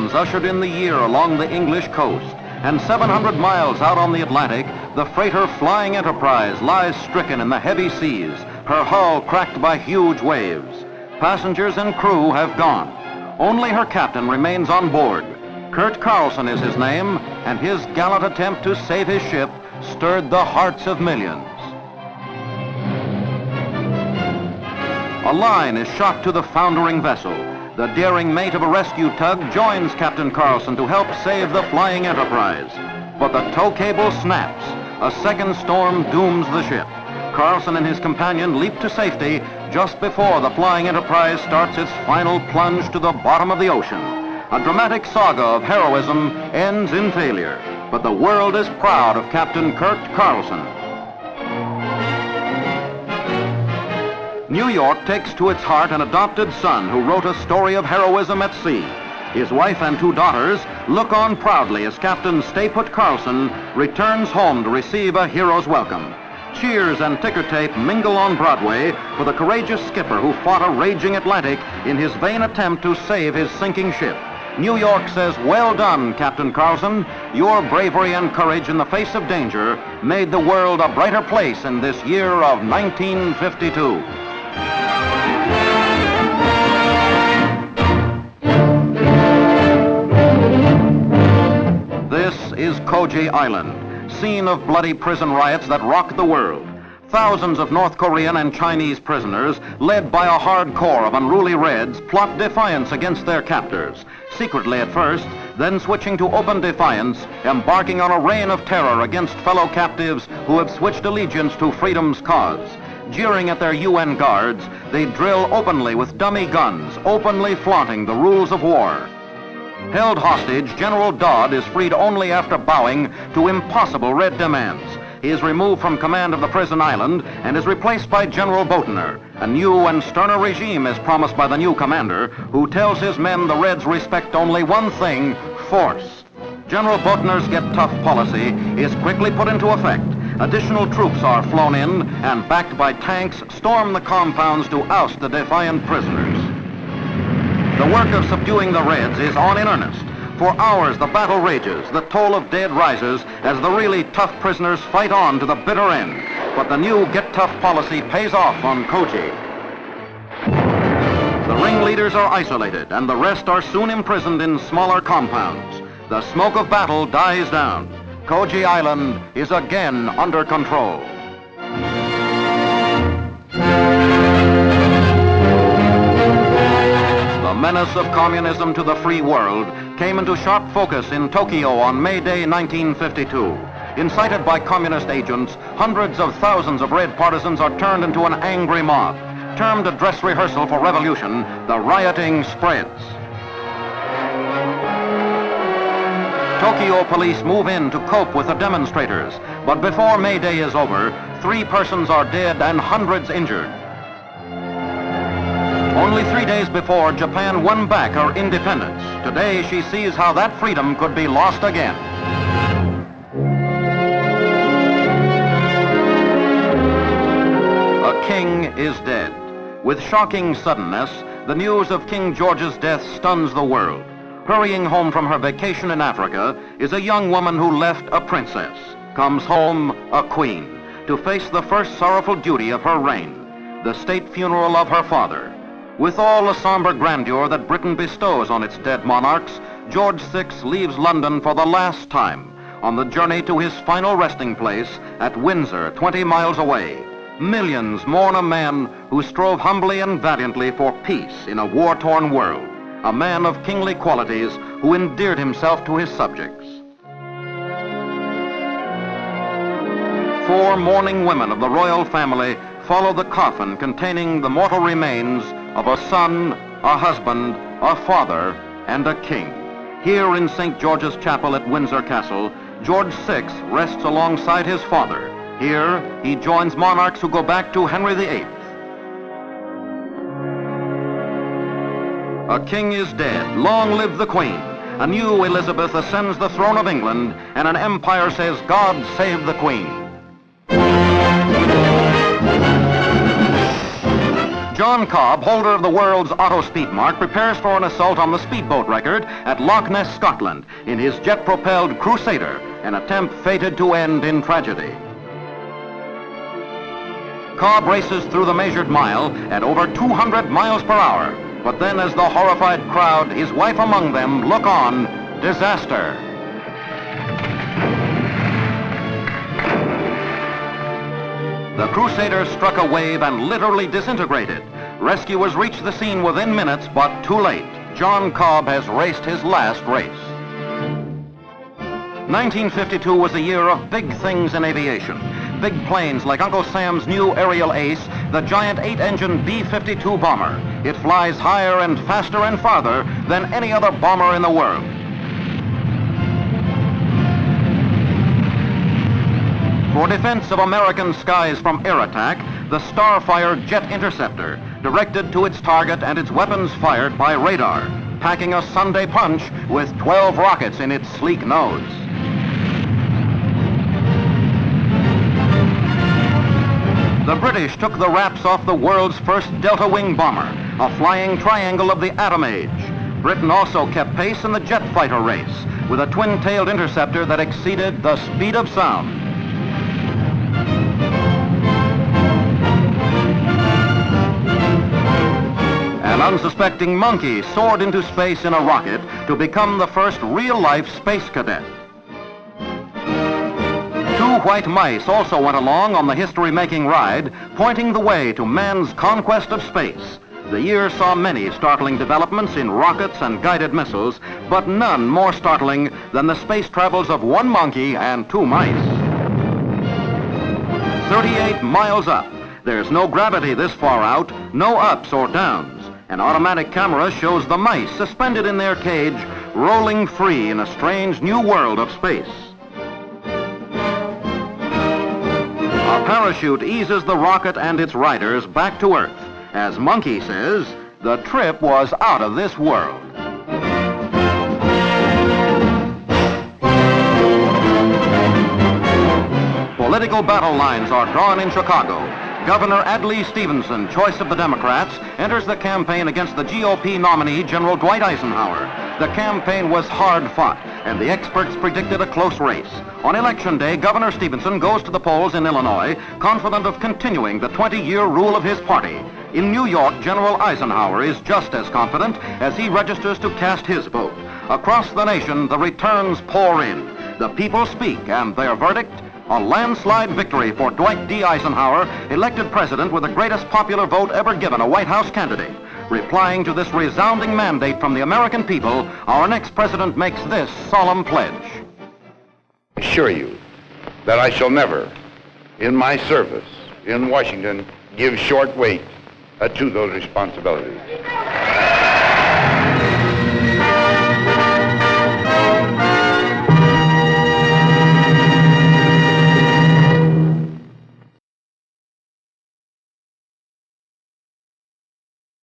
guns ushered in the year along the English coast, and 700 miles out on the Atlantic, the freighter Flying Enterprise lies stricken in the heavy seas, her hull cracked by huge waves. Passengers and crew have gone. Only her captain remains on board. Kurt Carlson is his name, and his gallant attempt to save his ship stirred the hearts of millions. A line is shot to the foundering vessel. The daring mate of a rescue tug joins Captain Carlson to help save the Flying Enterprise. But the tow cable snaps. A second storm dooms the ship. Carlson and his companion leap to safety just before the Flying Enterprise starts its final plunge to the bottom of the ocean. A dramatic saga of heroism ends in failure, but the world is proud of Captain Kurt Carlson. New York takes to its heart an adopted son who wrote a story of heroism at sea. His wife and 2 daughters look on proudly as Captain Stay Put Carlson returns home to receive a hero's welcome. Cheers and ticker tape mingle on Broadway for the courageous skipper who fought a raging Atlantic in his vain attempt to save his sinking ship. New York says, "Well done, Captain Carlson. Your bravery and courage in the face of danger made the world a brighter place in this year of 1952. This is Koji Island, scene of bloody prison riots that rocked the world. Thousands of North Korean and Chinese prisoners, led by a hardcore of unruly Reds, plot defiance against their captors. Secretly at first, then switching to open defiance, embarking on a reign of terror against fellow captives who have switched allegiance to freedom's cause. Jeering at their UN guards, they drill openly with dummy guns, openly flaunting the rules of war. Held hostage, General Dodd is freed only after bowing to impossible Red demands. He is removed from command of the prison island and is replaced by General Boatner. A new and sterner regime is promised by the new commander, who tells his men the Reds respect only one thing: force. General Boatner's Get Tough policy is quickly put into effect. Additional troops are flown in and, backed by tanks, storm the compounds to oust the defiant prisoners. The work of subduing the Reds is on in earnest. For hours the battle rages, the toll of dead rises as the really tough prisoners fight on to the bitter end. But the new Get Tough policy pays off on Koji. The ringleaders are isolated and the rest are soon imprisoned in smaller compounds. The smoke of battle dies down. Koji Island is again under control. The menace of communism to the free world came into sharp focus in Tokyo on May Day 1952. Incited by communist agents, hundreds of thousands of Red partisans are turned into an angry mob. Termed a dress rehearsal for revolution, the rioting spreads. Tokyo police move in to cope with the demonstrators, but before May Day is over, 3 persons are dead and hundreds injured. Only 3 days before, Japan won back her independence. Today, she sees how that freedom could be lost again. A king is dead. With shocking suddenness, the news of King George's death stuns the world. Hurrying home from her vacation in Africa is a young woman who left a princess, comes home a queen, to face the first sorrowful duty of her reign, the state funeral of her father. With all the somber grandeur that Britain bestows on its dead monarchs, George VI leaves London for the last time on the journey to his final resting place at Windsor, 20 miles away. Millions mourn a man who strove humbly and valiantly for peace in a war-torn world, a man of kingly qualities who endeared himself to his subjects. 4 mourning women of the royal family follow the coffin containing the mortal remains of a son, a husband, a father, and a king. Here in St. George's Chapel at Windsor Castle, George VI rests alongside his father. Here, he joins monarchs who go back to Henry VIII. A king is dead. Long live the Queen. A new Elizabeth ascends the throne of England, and an empire says, "God save the Queen." John Cobb, holder of the world's auto speed mark, prepares for an assault on the Speedboat record at Loch Ness, Scotland, in his jet-propelled Crusader, an attempt fated to end in tragedy. Cobb races through the measured mile at over 200 miles per hour, but then as the horrified crowd, his wife among them, look on, disaster. The Crusader struck a wave and literally disintegrated. Rescuers reached the scene within minutes, but too late. John Cobb has raced his last race. 1952 was a year of big things in aviation. Big planes like Uncle Sam's new aerial ace, the giant 8-engine B-52 bomber. It flies higher and faster and farther than any other bomber in the world. For defense of American skies from air attack, the Starfire jet interceptor, directed to its target and its weapons fired by radar, packing a Sunday punch with 12 rockets in its sleek nose. The British took the wraps off the world's first Delta Wing bomber, a flying triangle of the atom age. Britain also kept pace in the jet fighter race with a twin-tailed interceptor that exceeded the speed of sound. An unsuspecting monkey soared into space in a rocket to become the first real-life space cadet. 2 white mice also went along on the history-making ride, pointing the way to man's conquest of space. The year saw many startling developments in rockets and guided missiles, but none more startling than the space travels of 1 monkey and 2 mice. 38 miles up. There's no gravity this far out, no ups or downs. An automatic camera shows the mice suspended in their cage, rolling free in a strange new world of space. A parachute eases the rocket and its riders back to Earth. As Monkey says, the trip was out of this world. Political battle lines are drawn in Chicago. Governor Adlai Stevenson, choice of the Democrats, enters the campaign against the GOP nominee, General Dwight Eisenhower. The campaign was hard fought, and the experts predicted a close race. On Election Day, Governor Stevenson goes to the polls in Illinois, confident of continuing the 20-year rule of his party. In New York, General Eisenhower is just as confident as he registers to cast his vote. Across the nation, the returns pour in. The people speak, and their verdict? A landslide victory for Dwight D. Eisenhower, elected president with the greatest popular vote ever given a White House candidate. Replying to this resounding mandate from the American people, our next president makes this solemn pledge. I assure you that I shall never, in my service in Washington, give short weight to those responsibilities.